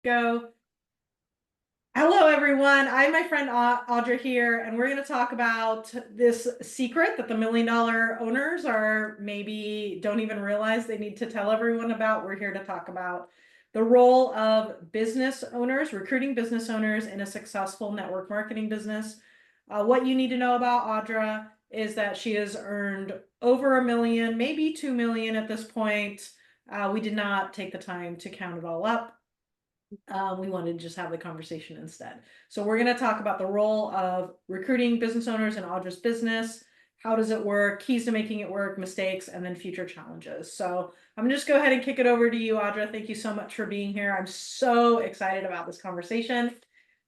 go. Hello, everyone. I'm my friend Audra here, and we're going to talk about this secret that the $1 million owners are maybe don't even realize they need to tell everyone about. We're here to talk about the role of business owners, recruiting business owners in a successful network marketing business. What you need to know about Audra is that she has earned over $1 million, maybe $2 million at this point. We did not take the time to count it all up. We wanted to just have the conversation instead. So we're going to talk about the role of recruiting business owners in Audra's business. How does it work? Keys to making it work, mistakes, and then future challenges. So I'm going to just go ahead and kick it over to you, Audra. Thank you so much for being here. I'm so excited about this conversation.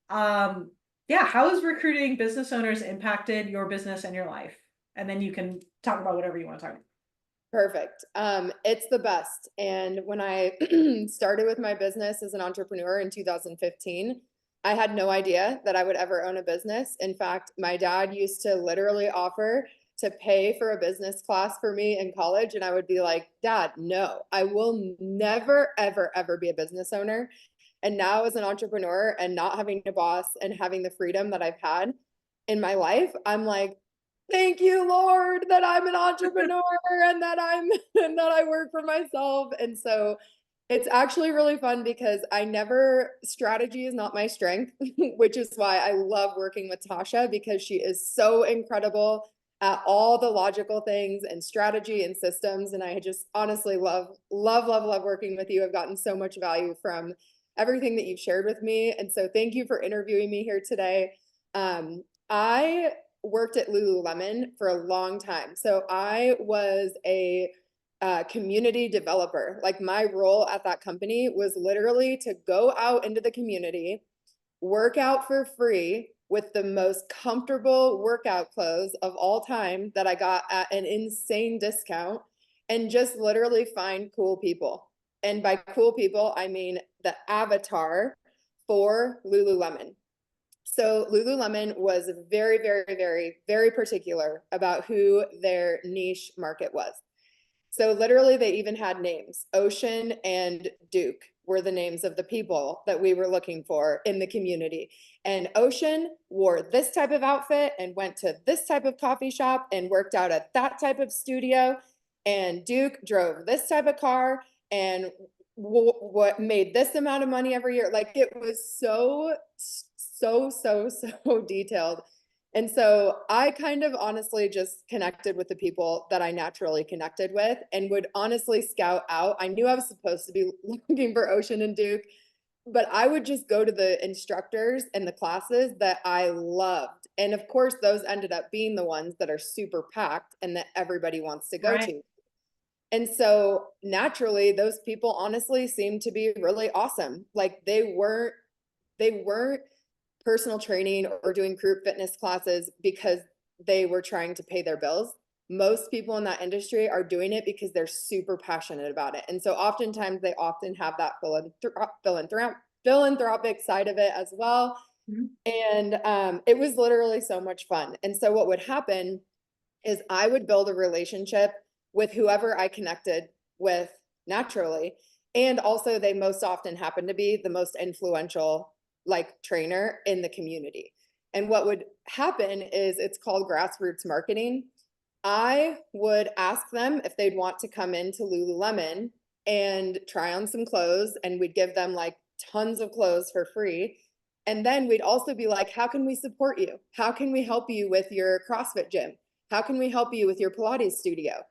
Yeah, how has recruiting business owners impacted your business and your life? And then you can talk about whatever you want to talk about. Perfect. It's the best. And when I started with my business as an entrepreneur in 2015, I had no idea that I would ever own a business. In fact, my dad used to literally offer to pay for a business class for me in college. And I would be like, Dad, no, I will never, ever, ever be a business owner. And now as an entrepreneur and not having a boss and having the freedom that I've had in my life, I'm like, thank you, Lord, that I'm an entrepreneur and that I work for myself. And so it's actually really fun because strategy is not my strength, which is why I love working with Tasha, because she is so incredible at all the logical things and strategy and systems. And I just honestly love working with you. I've gotten so much value from everything that you've shared with me. And so thank you for interviewing me here today. I worked at Lululemon for a long time. So I was a community developer. Like, my role at that company was literally to go out into the community, work out for free with the most comfortable workout clothes of all time that I got at an insane discount, and just literally find cool people. And by cool people, I mean the avatar for Lululemon. So Lululemon was very, very, very, very particular about who their niche market was. So literally they even had names. Ocean and Duke were the names of the people that we were looking for in the community. And Ocean wore this type of outfit and went to this type of coffee shop and worked out at that type of studio. And Duke drove this type of car and what made this amount of money every year. Like, it was so detailed. And so I kind of honestly just connected with the people that I naturally connected with and would honestly scout out. I knew I was supposed to be looking for Ocean and Duke, but I would just go to the instructors and the classes that I loved. And of course, those ended up being the ones that are super packed and that everybody wants to go to. And so naturally, those people honestly seemed to be really awesome. Like, they weren't personal training or doing group fitness classes because they were trying to pay their bills. Most people in that industry are doing it because they're super passionate about it. And so oftentimes they often have that philanthropic side of it as well. Mm-hmm. And it was literally so much fun. And so what would happen is I would build a relationship with whoever I connected with naturally. And also they most often happen to be the most influential trainer in the community. And what would happen is, it's called grassroots marketing. I would ask them if they'd want to come into Lululemon and try on some clothes, and we'd give them like tons of clothes for free. And then we'd also be like, how can we support you? How can we help you with your CrossFit gym? How can we help you with your Pilates studio?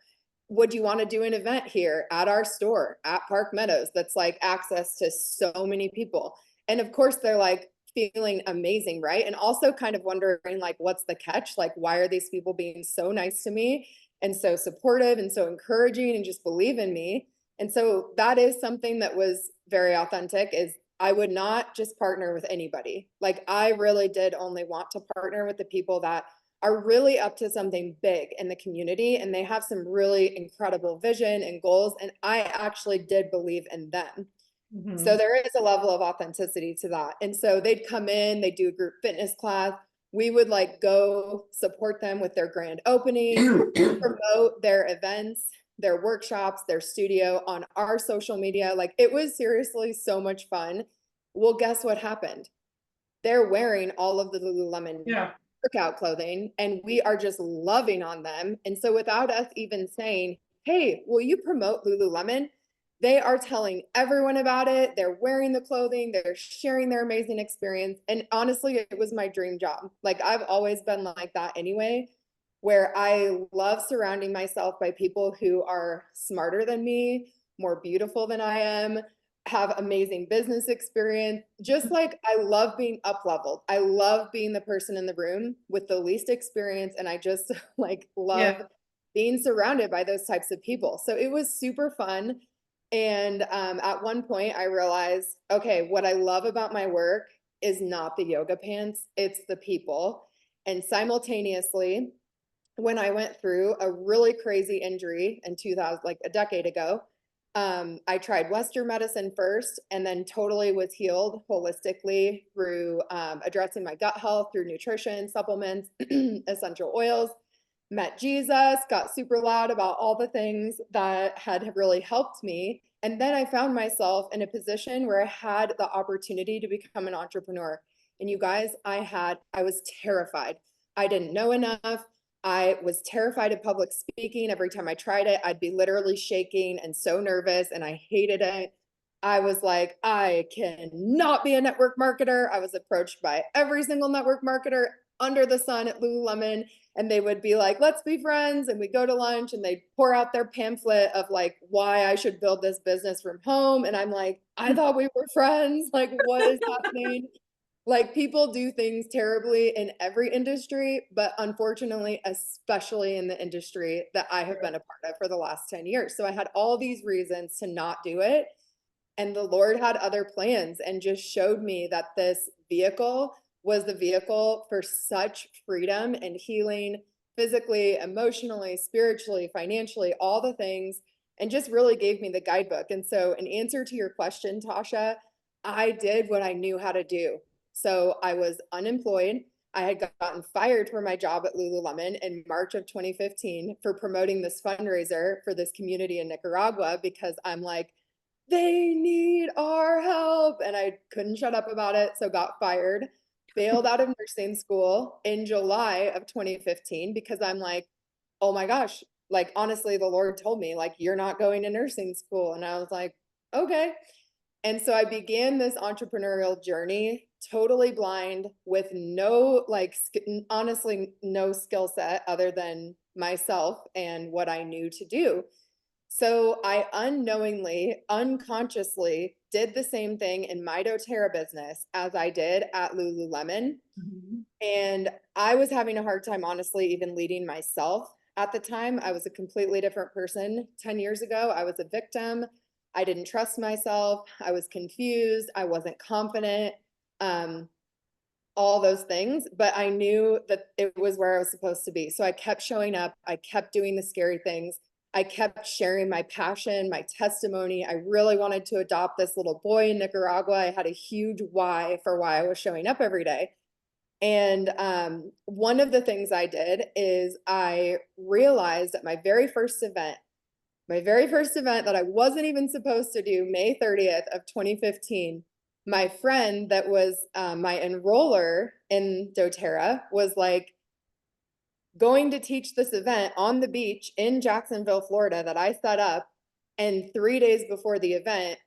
Would you want to do an event here at our store at Park Meadows that's like access to so many people? And of course, they're like feeling amazing, right? And also kind of wondering, like, what's the catch? Like, why are these people being so nice to me and so supportive and so encouraging and just believe in me? And so that is something that was very authentic, is I would not just partner with anybody. Like, I really did only want to partner with the people that are really up to something big in the community, and they have some really incredible vision and goals. And I actually did believe in them. Mm-hmm. So there is a level of authenticity to that. And so they'd come in, they do a group fitness class. We would like go support them with their grand opening, promote their events, their workshops, their studio on our social media. Like, it was seriously so much fun. Well, guess what happened? They're wearing all of the Lululemon Yeah. workout clothing and we are just loving on them. And so without us even saying, hey, will you promote Lululemon? They are telling everyone about it. They're wearing the clothing, they're sharing their amazing experience. And honestly, it was my dream job. Like I've always been like that anyway, where I love surrounding myself by people who are smarter than me, more beautiful than I am, have amazing business experience. Just like I love being up leveled. I love being the person in the room with the least experience. And I just like Yeah. love being surrounded by those types of people. So it was super fun. And at one point I realized, okay, what I love about my work is not the yoga pants, it's the people. And simultaneously, when I went through a really crazy injury in 2000, like a decade ago, I tried Western medicine first and then totally was healed holistically through addressing my gut health, through nutrition, supplements, essential oils, met Jesus, got super loud about all the things that had really helped me. And then I found myself in a position where I had the opportunity to become an entrepreneur. And you guys, I was terrified. I didn't know enough. I was terrified of public speaking. Every time I tried it, I'd be literally shaking and so nervous, and I hated it. I was like, I cannot be a network marketer. I was approached by every single network marketer under the sun at Lululemon, and they would be like, let's be friends. And we go to lunch and they'd pour out their pamphlet of like why I should build this business from home. And I'm like, I thought we were friends. Like, what is happening? Like people do things terribly in every industry, but unfortunately, especially in the industry that I have been a part of for the last 10 years. So I had all these reasons to not do it. And the Lord had other plans and just showed me that this vehicle was the vehicle for such freedom and healing physically, emotionally, spiritually, financially, all the things, and just really gave me the guidebook. And so, in answer to your question, Tasha, I did what I knew how to do. So, I was unemployed. I had gotten fired from my job at Lululemon in March of 2015 for promoting this fundraiser for this community in Nicaragua because I'm like, they need our help. And I couldn't shut up about it. So got fired, bailed out of nursing school in July of 2015 because I'm like, oh my gosh, like honestly, the Lord told me, like, you're not going to nursing school. And I was like, okay. And so I began this entrepreneurial journey totally blind with no, like, honestly, no skill set other than myself and what I knew to do. So I unknowingly, unconsciously did the same thing in my doTERRA business as I did at Lululemon. Mhm. And I was having a hard time, honestly, even leading myself at the time. I was a completely different person 10 years ago. I was a victim. I didn't trust myself. I was confused. I wasn't confident. Um, all those things, but I knew that it was where I was supposed to be. So I kept showing up. I kept doing the scary things. I kept sharing my passion, my testimony. I really wanted to adopt this little boy in Nicaragua. I had a huge why for why I was showing up every day. And one of the things I did is I realized at my very first event that I wasn't even supposed to do, May 30th of 2015, my friend that was my enroller in doTERRA was like going to teach this event on the beach in Jacksonville, Florida that I set up. And 3 days before the event,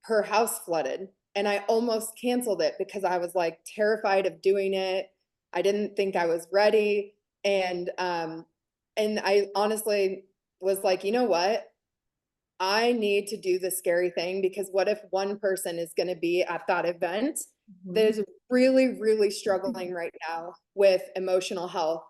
her house flooded. And I almost canceled it because I was like terrified of doing it. I didn't think I was ready. And I honestly was like, you know what? I need to do the scary thing because what if one person is going to be at that event that Mhm. is really, really struggling right now with emotional health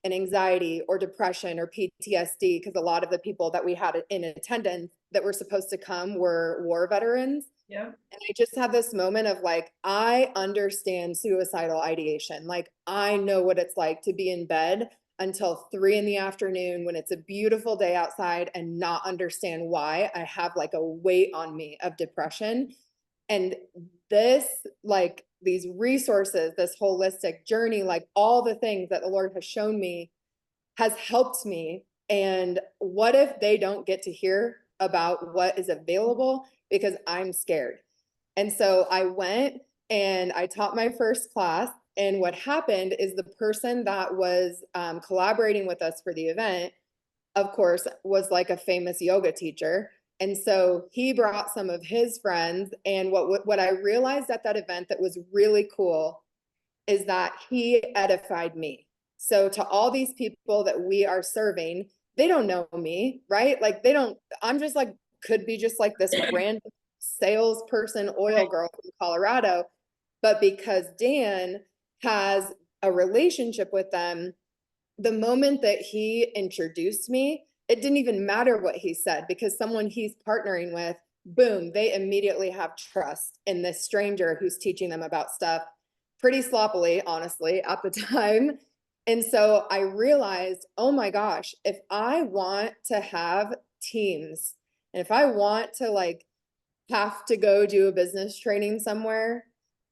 and anxiety or depression or PTSD? Because a lot of the people that we had in attendance that were supposed to come were war veterans. Yeah. And I just had this moment of like, I understand suicidal ideation. Like, I know what it's like to be in bed until 3 in the afternoon when it's a beautiful day outside and not understand why. I have like a weight on me of depression. And this, like, these resources, this holistic journey, like all the things that the Lord has shown me has helped me. And what if they don't get to hear about what is available because I'm scared? And so I went and I taught my first class. And what happened is the person that was collaborating with us for the event, of course, was like a famous yoga teacher. And so he brought some of his friends. And what I realized at that event that was really cool is that he edified me. So to all these people that we are serving, they don't know me, right? Like they don't, I'm just like, could be just like this random salesperson, oil girl from Colorado. But because Dan has a relationship with them, the moment that he introduced me, it didn't even matter what he said because someone he's partnering with, boom, they immediately have trust in this stranger who's teaching them about stuff pretty sloppily, honestly, at the time. And so I realized, oh my gosh, if I want to have teams and if I want to like have to go do a business training somewhere,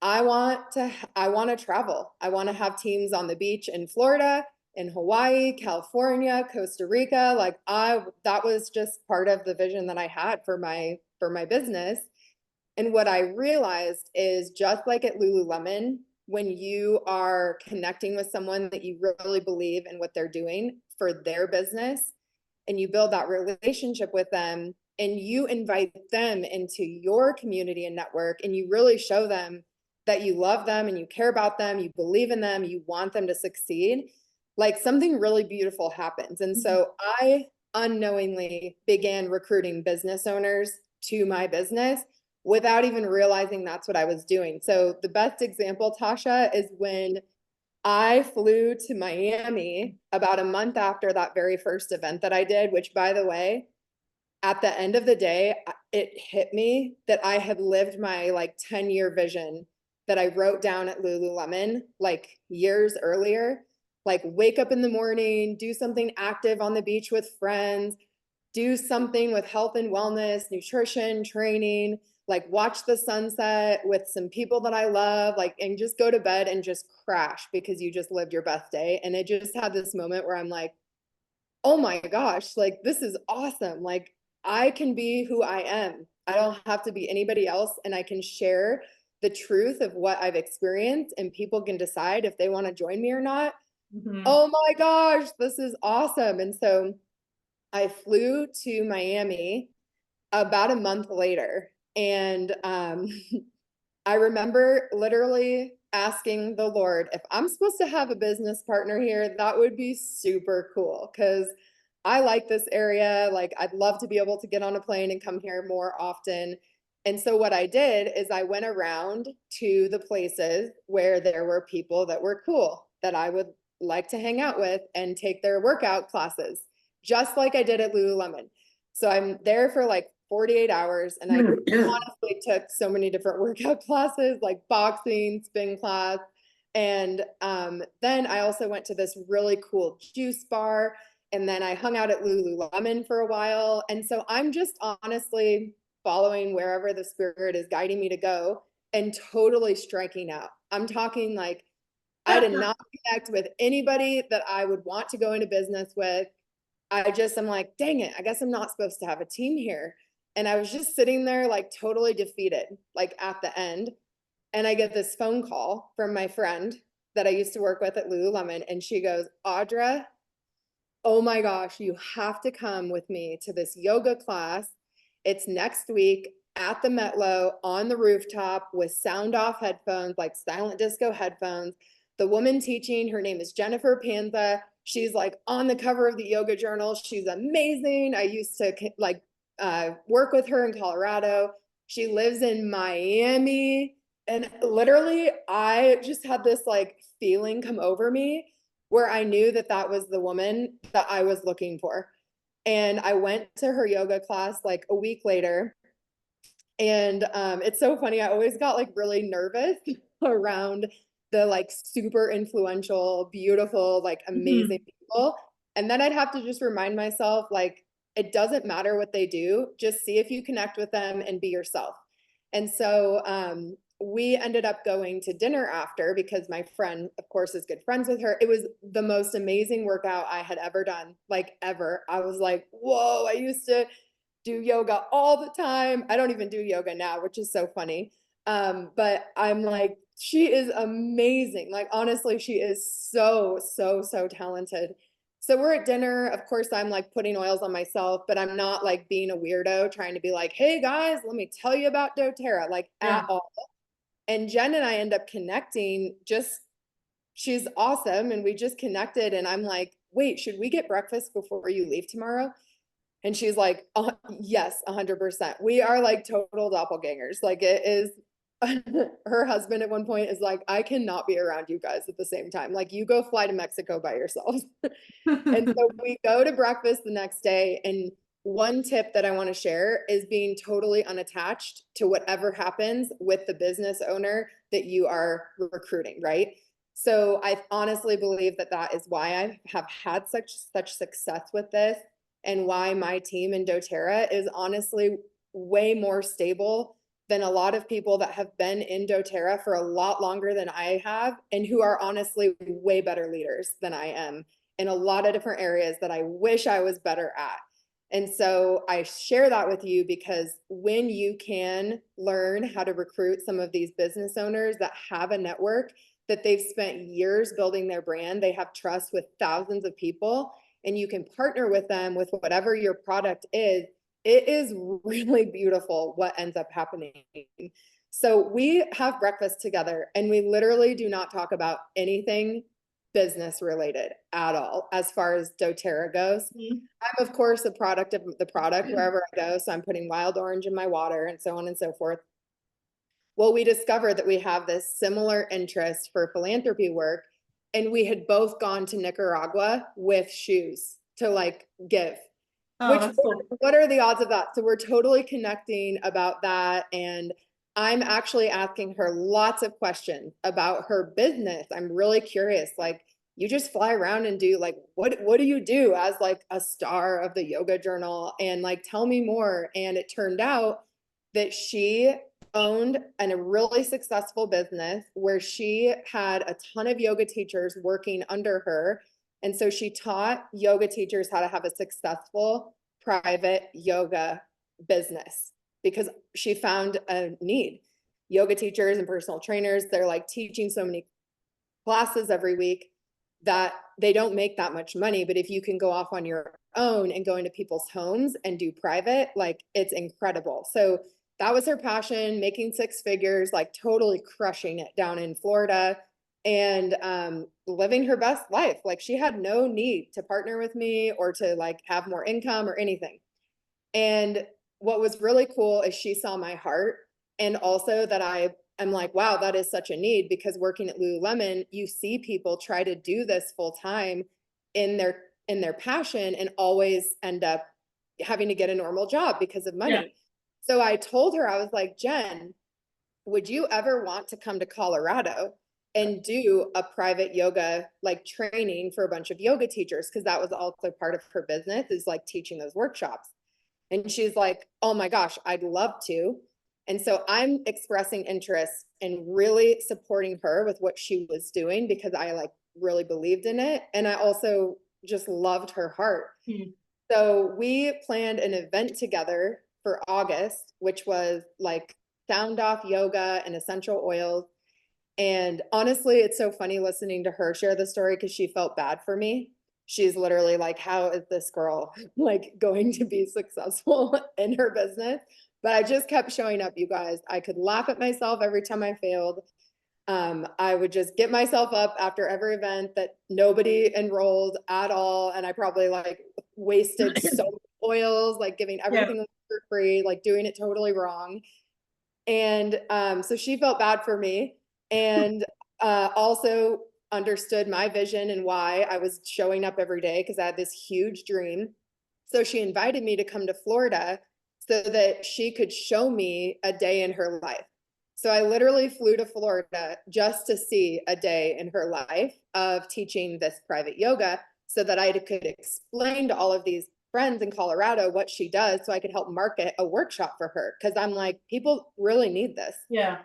I want to travel. I want to have teams on the beach in Florida, in Hawaii, California, Costa Rica. Like that was just part of the vision that I had for my business. And what I realized is just like at Lululemon, when you are connecting with someone that you really believe in what they're doing for their business, and you build that relationship with them, and you invite them into your community and network, and you really show them that you love them and you care about them, you believe in them, you want them to succeed, like something really beautiful happens. And so I unknowingly began recruiting business owners to my business without even realizing that's what I was doing. So the best example, Tasha, is when I flew to Miami about a month after that very first event that I did, which, by the way, at the end of the day, it hit me that I had lived my like 10-year vision that I wrote down at Lululemon like years earlier. Like wake up in the morning, do something active on the beach with friends, do something with health and wellness, nutrition, training, like watch the sunset with some people that I love, like, and just go to bed and just crash because you just lived your best day. And it just had this moment where I'm like, oh my gosh, like this is awesome. Like I can be who I am. I don't have to be anybody else. And I can share the truth of what I've experienced and people can decide if they want to join me or not. Mhm. Oh my gosh, this is awesome. And so I flew to Miami about a month later. And I remember literally asking the Lord, if I'm supposed to have a business partner here, that would be super cool because I like this area. Like, I'd love to be able to get on a plane and come here more often. And so, what I did is I went around to the places where there were people that were cool that I would like to hang out with and take their workout classes, just like I did at Lululemon. So, I'm there for like 48 hours and I honestly took so many different workout classes like boxing, spin class. And then I also went to this really cool juice bar. And then I hung out at Lululemon for a while. And so I'm just honestly following wherever the spirit is guiding me to go and totally striking out. I'm talking like I did not connect with anybody that I would want to go into business with. I'm like, dang it, I guess I'm not supposed to have a team here. And I was just sitting there like totally defeated, like at the end. And I get this phone call from my friend that I used to work with at Lululemon. And she goes, Audra, oh my gosh, you have to come with me to this yoga class. It's next week at the Metlo on the rooftop with sound off headphones, like silent disco headphones. The woman teaching, her name is Jennifer Panza. She's like on the cover of the Yoga Journal. She's amazing. I used to like work with her in Colorado. She lives in Miami. And literally, I just had this like feeling come over me where I knew that that was the woman that I was looking for. And I went to her yoga class like a week later. And it's so funny. I always got like really nervous around the like super influential, beautiful, like amazing Mhm. people. And then I'd have to just remind myself, like, it doesn't matter what they do, just see if you connect with them and be yourself. And so we ended up going to dinner after because my friend, of course, is good friends with her. It was the most amazing workout I had ever done, like ever. I was like, whoa, I used to do yoga all the time. I don't even do yoga now, which is so funny. But I'm like, she is amazing. Like, honestly, she is so, so, so talented. So we're at dinner. Of course, I'm like putting oils on myself, but I'm not like being a weirdo trying to be like, hey guys, let me tell you about doTERRA, like at Yeah. all. And Jen and I end up connecting, just she's awesome. And we just connected. And I'm like, wait, should we get breakfast before you leave tomorrow? And she's like, yes, 100%. We are like total doppelgangers. Like it is, her husband at one point is like, I cannot be around you guys at the same time. Like you go fly to Mexico by yourselves. And so we go to breakfast the next day. And one tip that I want to share is being totally unattached to whatever happens with the business owner that you are recruiting, right? So I honestly believe that that is why I have had such success with this, and why my team in doTERRA is honestly way more stable than a lot of people that have been in doTERRA for a lot longer than I have, and who are honestly way better leaders than I am in a lot of different areas that I wish I was better at. And so I share that with you because when you can learn how to recruit some of these business owners that have a network, that they've spent years building their brand, they have trust with thousands of people, and you can partner with them with whatever your product is, it is really beautiful what ends up happening. So we have breakfast together and we literally do not talk about anything business related at all as far as doTERRA goes. I'm of course a product of the product wherever I go. So I'm putting wild orange in my water and so on and so forth. Well, we discovered that we have this similar interest for philanthropy work, and we had both gone to Nicaragua with shoes to like give. Oh, Which, that's cool. what are the odds of that? So we're totally connecting about that. And I'm actually asking her lots of questions about her business. I'm really curious. Like, you just fly around and do like, what do you do as like a star of the yoga journal? And like, tell me more. And it turned out that she owned a really successful business where she had a ton of yoga teachers working under her. And so she taught yoga teachers how to have a successful private yoga business because she found a need. Yoga teachers and personal trainers, they're like teaching so many classes every week that they don't make that much money. But if you can go off on your own and go into people's homes and do private, like it's incredible. So that was her passion, making six figures, like totally crushing it down in Florida and living her best life. Like she had no need to partner with me or to like have more income or anything. And what was really cool is she saw my heart, and also that I'm like, wow, that is such a need, because working at Lululemon, you see people try to do this full time in their passion and always end up having to get a normal job because of Yeah. money. So I told her, I was like, Jen, would you ever want to come to Colorado and do a private yoga like training for a bunch of yoga teachers? Because that was also part of her business, is like teaching those workshops. And she's like, oh my gosh, I'd love to. And so I'm expressing interest and really supporting her with what she was doing because I like really believed in it. And I also just loved her heart. Mhm. So we planned an event together for August, which was like sound off yoga and essential oils. And honestly, it's so funny listening to her share the story because she felt bad for me. She's literally like, how is this girl like going to be successful in her business? But I just kept showing up, you guys. I could laugh at myself every time I failed. I would just get myself up after every event that nobody enrolled at all. And I probably like wasted so many oils, like giving Yeah. everything for free, like doing it totally wrong. And so she felt bad for me, and also understood my vision and why I was showing up every day because I had this huge dream. So she invited me to come to Florida so that she could show me a day in her life. So I literally flew to Florida just to see a day in her life of teaching this private yoga so that I could explain to all of these friends in Colorado what she does so I could help market a workshop for her. Cause I'm like, people really need this. Yeah.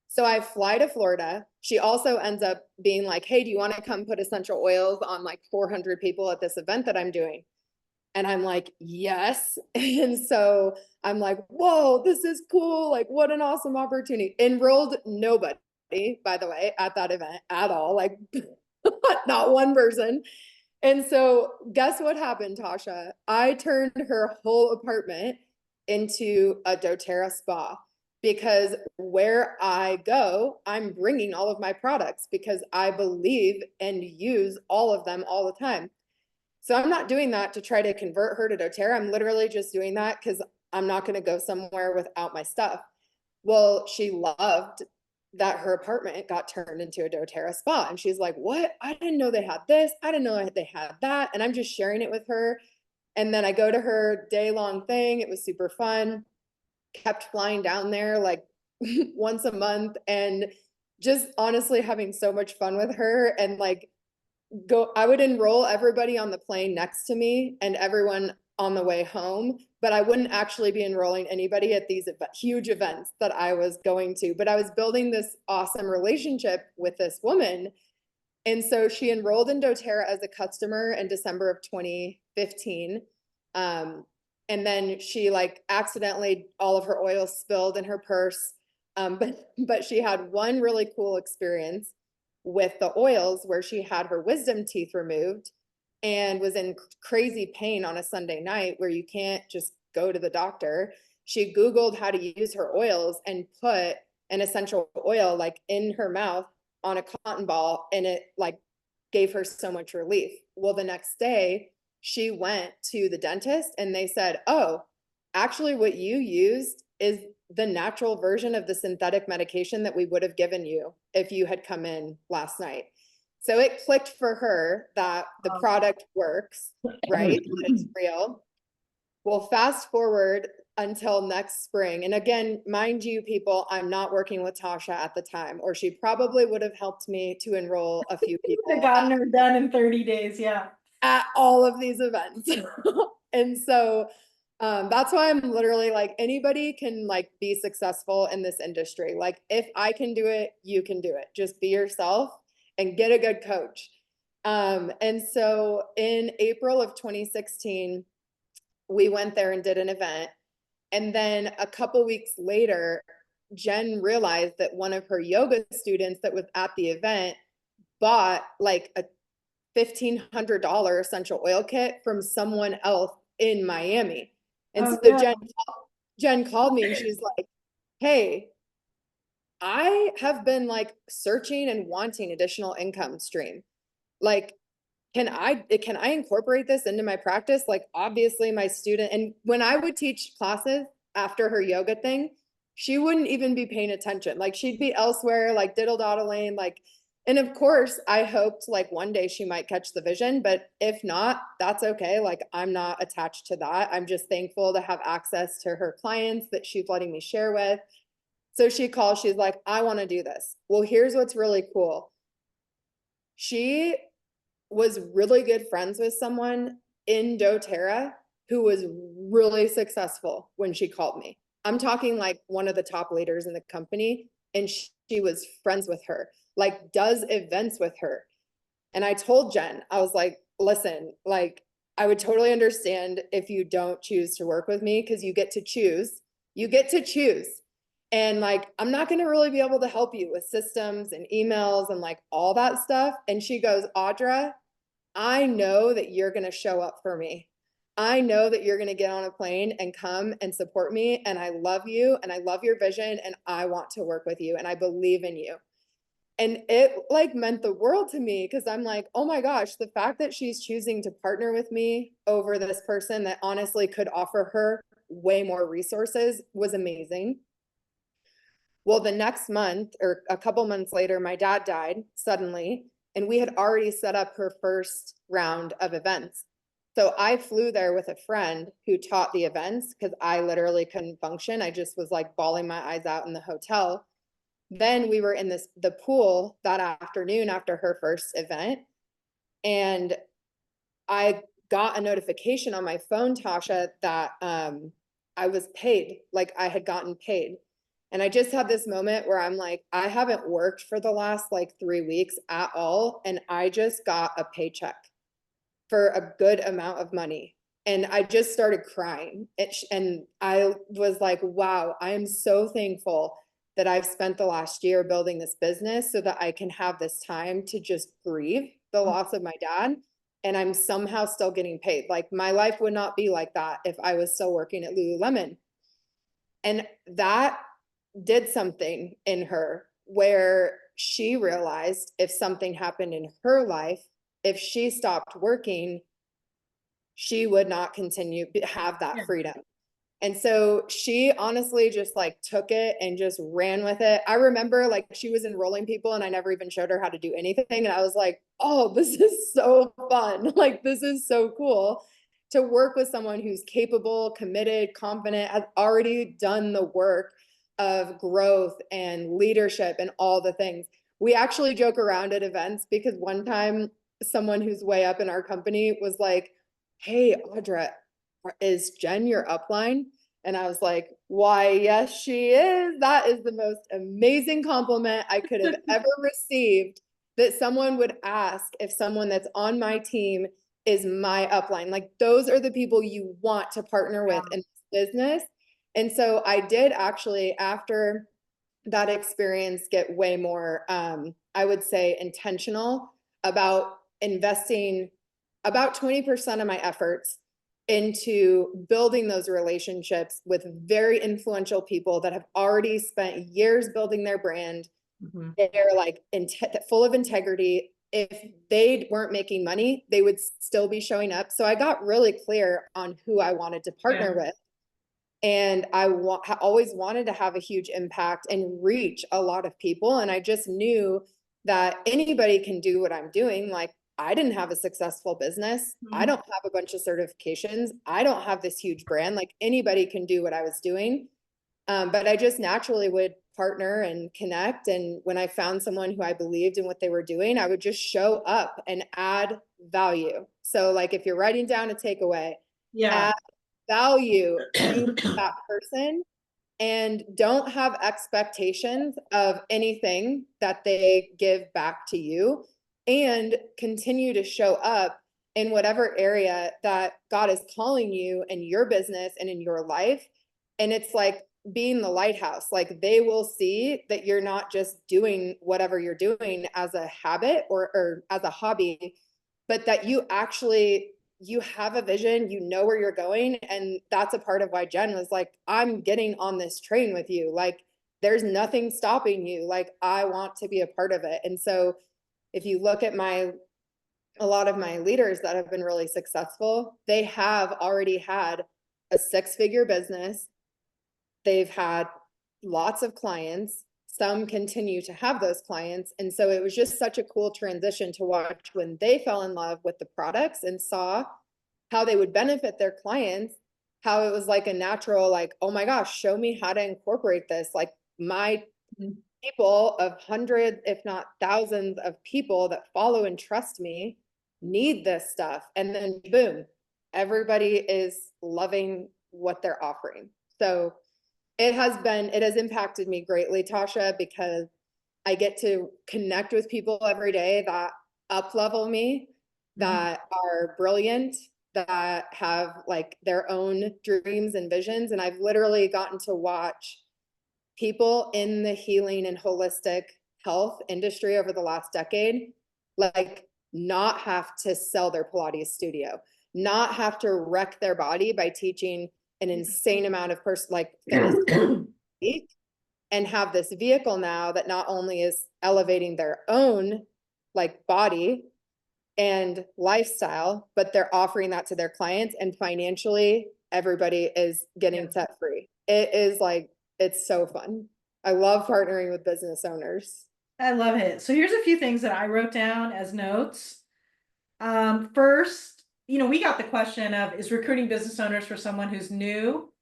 So I fly to Florida. She also ends up being like, hey, do you want to come put essential oils on like 400 people at this event that I'm doing? And I'm like, yes. And so I'm like, whoa, this is cool. Like, what an awesome opportunity. Enrolled nobody, by the way, at that event at all. Like, not one person. And so, guess what happened, Tasha? I turned her whole apartment into a doTERRA spa because where I go, I'm bringing all of my products because I believe and use all of them all the time. So I'm not doing that to try to convert her to doTERRA. I'm literally just doing that because I'm not going to go somewhere without my stuff. Well, she loved that her apartment got turned into a doTERRA spa. And she's like, what? I didn't know they had this. I didn't know they had that. And I'm just sharing it with her. And then I go to her day-long thing. It was super fun. Kept flying down there like once a month and just honestly having so much fun with her. And like, I would enroll everybody on the plane next to me and everyone on the way home, but I wouldn't actually be enrolling anybody at these huge events that I was going to. But I was building this awesome relationship with this woman. And so she enrolled in doTERRA as a customer in December of 2015. And then she like accidentally, all of her oil spilled in her purse. But she had one really cool experience with the oils where she had her wisdom teeth removed and was in crazy pain on a Sunday night where you can't just go to the doctor. She Googled how to use her oils and put an essential oil like in her mouth on a cotton ball, and it like gave her so much relief. Well, the next day she went to the dentist and they said, oh, actually what you used is the natural version of the synthetic medication that we would have given you if you had come in last night. So it clicked for her that the product works, right? It's real. Well, fast forward until next spring. And again, mind you, people, I'm not working with Tasha at the time, or she probably would have helped me to enroll a few people. I've gotten her done in 30 days. Yeah. At all of these events. And so that's why I'm literally like, anybody can like be successful in this industry. Like if I can do it, you can do it. Just be yourself and get a good coach. And so in April of 2016, we went there and did an event. And then a couple weeks later, Jen realized that one of her yoga students that was at the event bought like a $1,500 essential oil kit from someone else in Miami. And Oh, so yeah. Jen called me and she's like, hey, I have been like searching and wanting additional income stream. Like, can I incorporate this into my practice? Like, obviously my student, and when I would teach classes after her yoga thing, she wouldn't even be paying attention. Like she'd be elsewhere, like diddle doddling, like, and of course I hoped like one day she might catch the vision, but if not, that's okay. Like I'm not attached to that. I'm just thankful to have access to her clients that she's letting me share with. So she calls, she's like, I want to do this. Well, here's what's really cool. She was really good friends with someone in doTERRA who was really successful when she called me. I'm talking like one of the top leaders in the company, and she was friends with her, like does events with her. And I told Jen, I was like, listen, like I would totally understand if you don't choose to work with me because you get to choose. You get to choose. And like, I'm not going to really be able to help you with systems and emails and like all that stuff. And she goes, Audra, I know that you're going to show up for me. I know that you're going to get on a plane and come and support me. And I love you and I love your vision and I want to work with you and I believe in you. And it like meant the world to me because I'm like, oh my gosh, the fact that she's choosing to partner with me over this person that honestly could offer her way more resources was amazing. Well, the next month or a couple months later, my dad died suddenly, and we had already set up her first round of events. So I flew there with a friend who taught the events because I literally couldn't function. I just was like bawling my eyes out in the hotel. Then we were in the pool that afternoon after her first event, and I got a notification on my phone, Tasha, that I was paid, like I had gotten paid. And I just had this moment where I'm like, I haven't worked for the last like 3 weeks at all. And I just got a paycheck for a good amount of money. And I just started crying. And I was like, wow, I am so thankful that I've spent the last year building this business so that I can have this time to just grieve the loss of my dad. And I'm somehow still getting paid. Like my life would not be like that if I was still working at Lululemon. And that did something in her where she realized if something happened in her life, if she stopped working, she would not continue to have that Yeah. freedom. And so she honestly just like took it and just ran with it. I remember like she was enrolling people and I never even showed her how to do anything. And I was like, oh, this is so fun. Like, this is so cool to work with someone who's capable, committed, confident, has already done the work of growth and leadership and all the things. We actually joke around at events because one time someone who's way up in our company was like, hey, Audra, is Jen your upline? And I was like, why, yes, she is. That is the most amazing compliment I could have ever received, that someone would ask if someone that's on my team is my upline. Like those are the people you want to partner with in this business. And so I did actually, after that experience, get way more, I would say, intentional about investing about 20% of my efforts into building those relationships with very influential people that have already spent years building their brand. Mm-hmm. They're like full of integrity. If they weren't making money, they would still be showing up. So I got really clear on who I wanted to partner with. And I always wanted to have a huge impact and reach a lot of people. And I just knew that anybody can do what I'm doing. Like, I didn't have a successful business. I don't have a bunch of certifications. I don't have this huge brand. Like, anybody can do what I was doing. But I just naturally would partner and connect. And when I found someone who I believed in what they were doing, I would just show up and add value. So, like, if you're writing down a takeaway, Yeah. add value, be that person, and don't have expectations of anything that they give back to you, and continue to show up in whatever area that God is calling you in your business and in your life. And it's like being the lighthouse. Like, they will see that you're not just doing whatever you're doing as a habit or as a hobby, but that you have a vision, you know where you're going. And that's a part of why Jen was like, I'm getting on this train with you. Like, there's nothing stopping you. Like, I want to be a part of it. And so if you look at a lot of my leaders that have been really successful, they have already had a 6-figure business. They've had lots of clients. Some continue to have those clients. And so it was just such a cool transition to watch when they fell in love with the products and saw how they would benefit their clients, how it was like a natural, like, oh my gosh, show me how to incorporate this. Like, my people of hundreds, if not thousands of people that follow and trust me need this stuff. And then boom, everybody is loving what they're offering. So it has impacted me greatly, Tasha, because I get to connect with people every day that up level me, that are brilliant, that have like their own dreams and visions. And I've literally gotten to watch people in the healing and holistic health industry over the last decade, like, not have to sell their Pilates studio, not have to wreck their body by teaching an insane amount of fitness and have this vehicle now that not only is elevating their own like body and lifestyle, but they're offering that to their clients, and financially everybody is getting set free. It is like, it's so fun. I love partnering with business owners. I love it. So here's a few things that I wrote down as notes. First, we got the question of, is recruiting business owners for someone who's new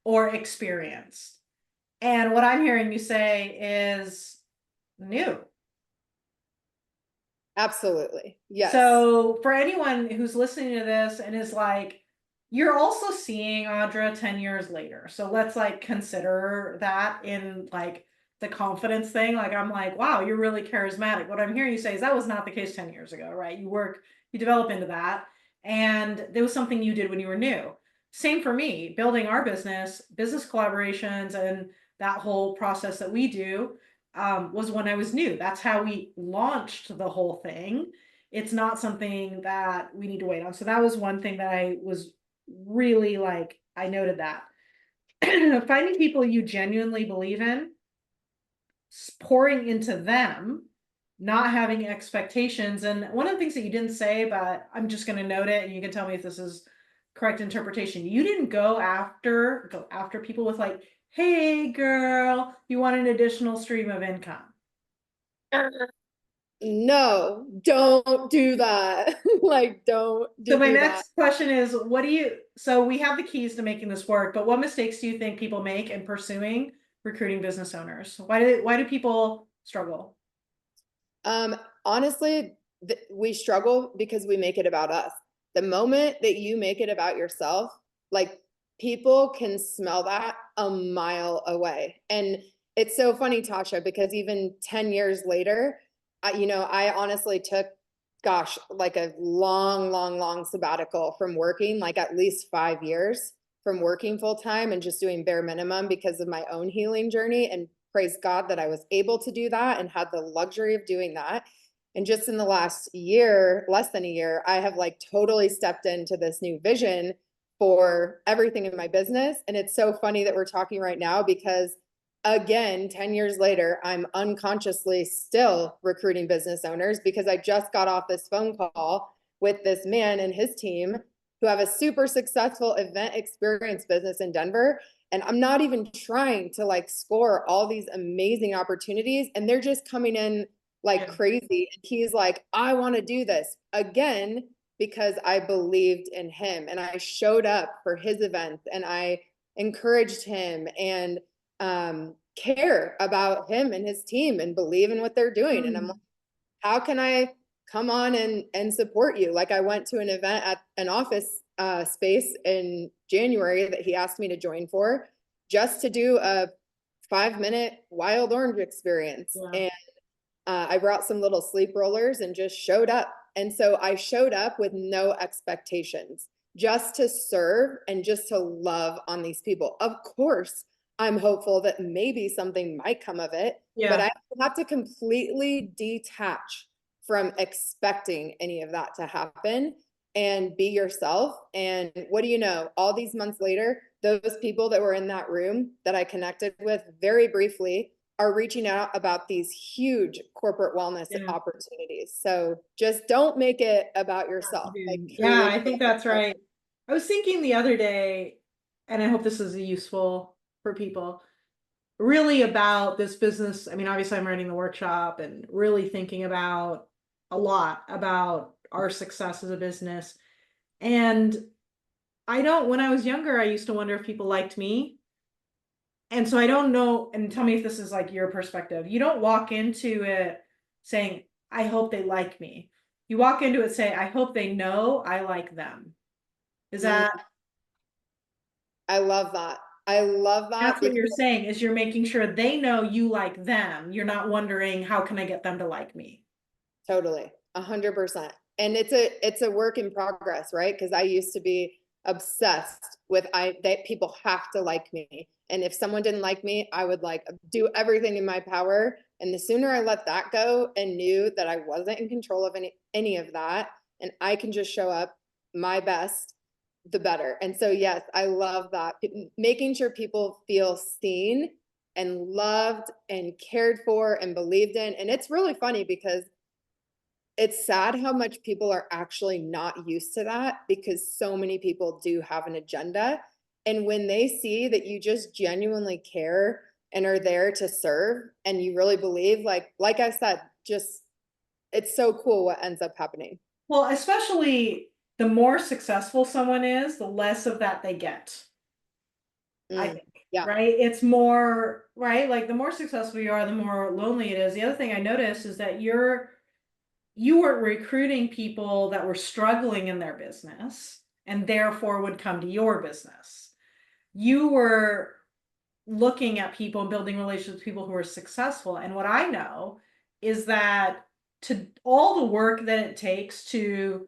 or experienced? And what I'm hearing you say is new. Absolutely. Yes. So for anyone who's listening to this and is like, you're also seeing Audra 10 years later. So let's like consider that in like the confidence thing. Like, I'm like, wow, you're really charismatic. What I'm hearing you say is that was not the case 10 years ago, right? You develop into that. And there was something you did when you were new. Same for me, building our business collaborations, and that whole process that we do was when I was new. That's how we launched the whole thing. It's not something that we need to wait on. So that was one thing that I was really like, I noted that. Finding people you genuinely believe in, pouring into them, not having expectations. And one of the things that you didn't say, but I'm just going to note it, and you can tell me if this is correct interpretation. You didn't go after people with like, "Hey, girl, you want an additional stream of income." No, don't do that. Like, don't So do my that. next question is, so we have the keys to making this work, but what mistakes do you think people make in pursuing recruiting business owners? Why do people struggle? Um, Honestly, we struggle because we make it about us. The moment that you make it about yourself, like people can smell that a mile away. And it's so funny, Tasha, because even 10 years later, I honestly took, gosh, like a long, long, long sabbatical from working, like at least 5 years from working full time and just doing bare minimum because of my own healing journey. And praise God that I was able to do that and had the luxury of doing that. And just in the last year, less than a year, I have like totally stepped into this new vision for everything in my business. And it's so funny that we're talking right now because, again, 10 years later, I'm unconsciously still recruiting business owners because I just got off this phone call with this man and his team who have a super successful event experience business in Denver. And I'm not even trying to like score all these amazing opportunities. And they're just coming in like Yeah. crazy. And he's like, I want to do this again because I believed in him and I showed up for his events and I encouraged him and care about him and his team and believe in what they're doing. And I'm like, Mm, how can I come on and support you? Like I went to an event at an office space in January that he asked me to join for just to do a 5 minute wild orange experience. yeah. And I brought some little sleep rollers and just showed up. And so I showed up with no expectations, just to serve and just to love on these people. Of course, I'm hopeful that maybe something might come of it, but Yeah. I have to completely detach from expecting any of that to happen and be yourself. And what do you know? All these months later, those people that were in that room that I connected with very briefly are reaching out about these huge corporate wellness Yeah. opportunities. So just don't make it about yourself. Like Yeah, truly I think focus that's on. right. I was thinking the other day, and I hope this is useful for people, really about this business. I mean, obviously, I'm running the workshop and really thinking about a lot about our success as a business. And when I was younger, I used to wonder if people liked me. And so I don't know, and tell me if this is like your perspective. You don't walk into it saying, I hope they like me. You walk into it saying, I hope they know I like them. Is Mm, that I love that. I love That's that what because you're saying, is you're making sure they know you like them. You're not wondering, how can I get them to like me? totally 100%. And it's a work in progress, right? Because I used to be obsessed with I that people have to like me. And if someone didn't like me, I would like do everything in my power. And the sooner I let that go and knew that I wasn't in control of any of that, and I can just show up my best, the better. And so yes, I love that. Making sure people feel seen and loved and cared for and believed in. And it's really funny because it's sad how much people are actually not used to that because so many people do have an agenda. And when they see that you just genuinely care and are there to serve and you really believe, like I said, just it's so cool what ends up happening. Well, especially the more successful someone is, the less of that they get. I Mm, think, yeah. right? It's more, right? Like the more successful you are, the more lonely it is. The other thing I noticed is that you weren't recruiting people that were struggling in their business and therefore would come to your business. You were looking at people and building relationships with people who are successful. And what I know is that to all the work that it takes to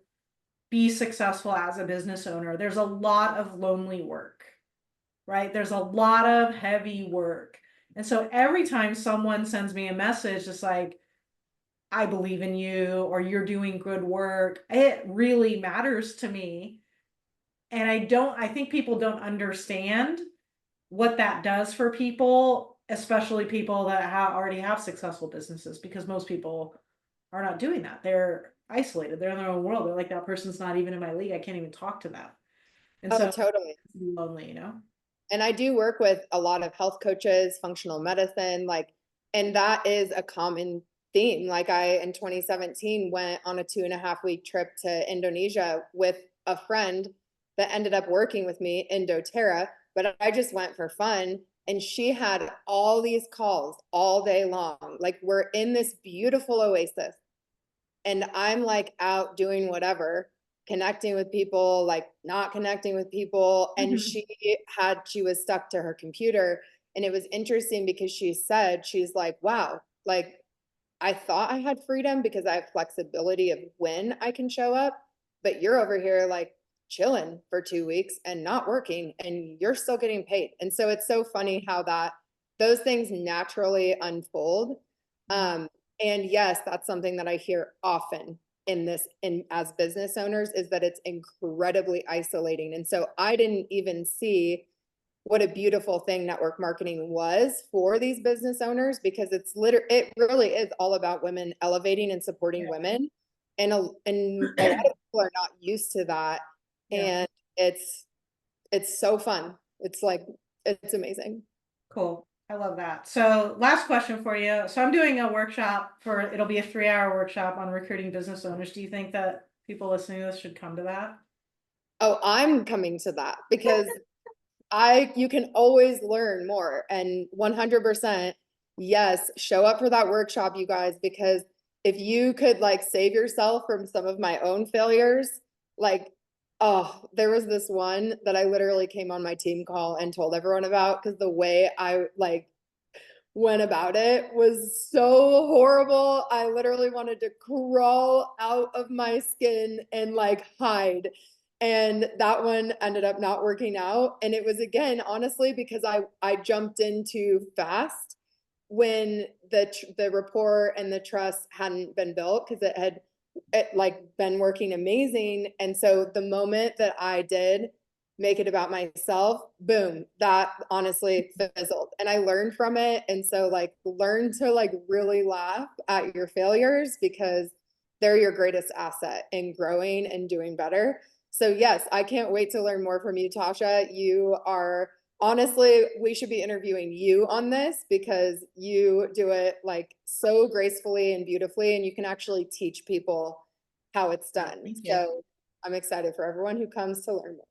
be successful as a business owner, there's a lot of lonely work, right? There's a lot of heavy work. And so every time someone sends me a message, it's like, I believe in you, or you're doing good work, it really matters to me. And I think people don't understand what that does for people, especially people that already have successful businesses, because most people are not doing that. They're isolated. They're in their own world. They're like, that person's not even in my league. I can't even talk to them. And Oh, so totally. it's lonely, you know? And I do work with a lot of health coaches, functional medicine, like, and that is a common theme. Like I, in 2017, went on a 2.5 week trip to Indonesia with a friend that ended up working with me in doTERRA, but I just went for fun. And she had all these calls all day long. Like we're in this beautiful oasis and I'm like out doing whatever, connecting with people, like not connecting with people. And Mhm. she was stuck to her computer. And it was interesting because she said, she's like, wow, like I thought I had freedom because I have flexibility of when I can show up, but you're over here like chilling for 2 weeks and not working and you're still getting paid. And so it's so funny how that those things naturally unfold. Um, and yes, that's something that I hear often in as business owners is that it's incredibly isolating. And so I didn't even see what a beautiful thing network marketing was for these business owners because it really is all about women elevating and supporting women. And a lot of people are not used to that. Yeah. And it's it's so fun. It's like it's amazing. Cool. I love that. So last question for you. So I'm doing a workshop it'll be a 3-hour workshop on recruiting business owners. Do you think that people listening to this should come to that? Oh, I'm coming to that because I you can always learn more and 100% yes, show up for that workshop you guys because if you could like save yourself from some of my own failures, like oh, there was this one that I literally came on my team call and told everyone about because the way I like went about it was so horrible. I literally wanted to crawl out of my skin and like hide. And that one ended up not working out. And it was again, honestly, because I jumped in too fast when the rapport and the trust hadn't been built because it like been working amazing. And so the moment that I did make it about myself, boom, that honestly fizzled. And I learned from it. And so like learn to like really laugh at your failures because they're your greatest asset in growing and doing better. So yes, I can't wait to learn more from you, Tasha. You are honestly, we should be interviewing you on this because you do it like so gracefully and beautifully, and you can actually teach people how it's done. Thank you. So I'm excited for everyone who comes to learn more.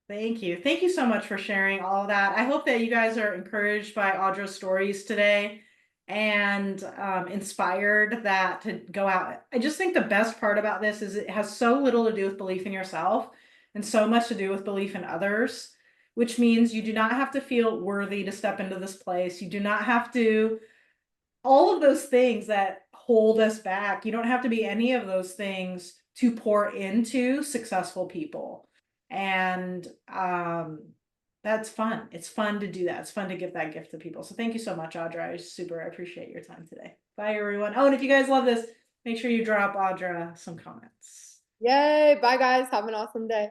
Thank you. Thank you so much for sharing all of that. I hope that you guys are encouraged by Audra's stories today and inspired that to go out. I just think the best part about this is it has so little to do with belief in yourself and so much to do with belief in others, which means you do not have to feel worthy to step into this place. You do not have to all of those things that hold us back. You don't have to be any of those things to pour into successful people. And that's fun. It's fun to do that. It's fun to give that gift to people. So thank you so much, Audra. I appreciate your time today. Bye, everyone. Oh, and if you guys love this, make sure you drop Audra some comments. Yay. Bye, guys. Have an awesome day.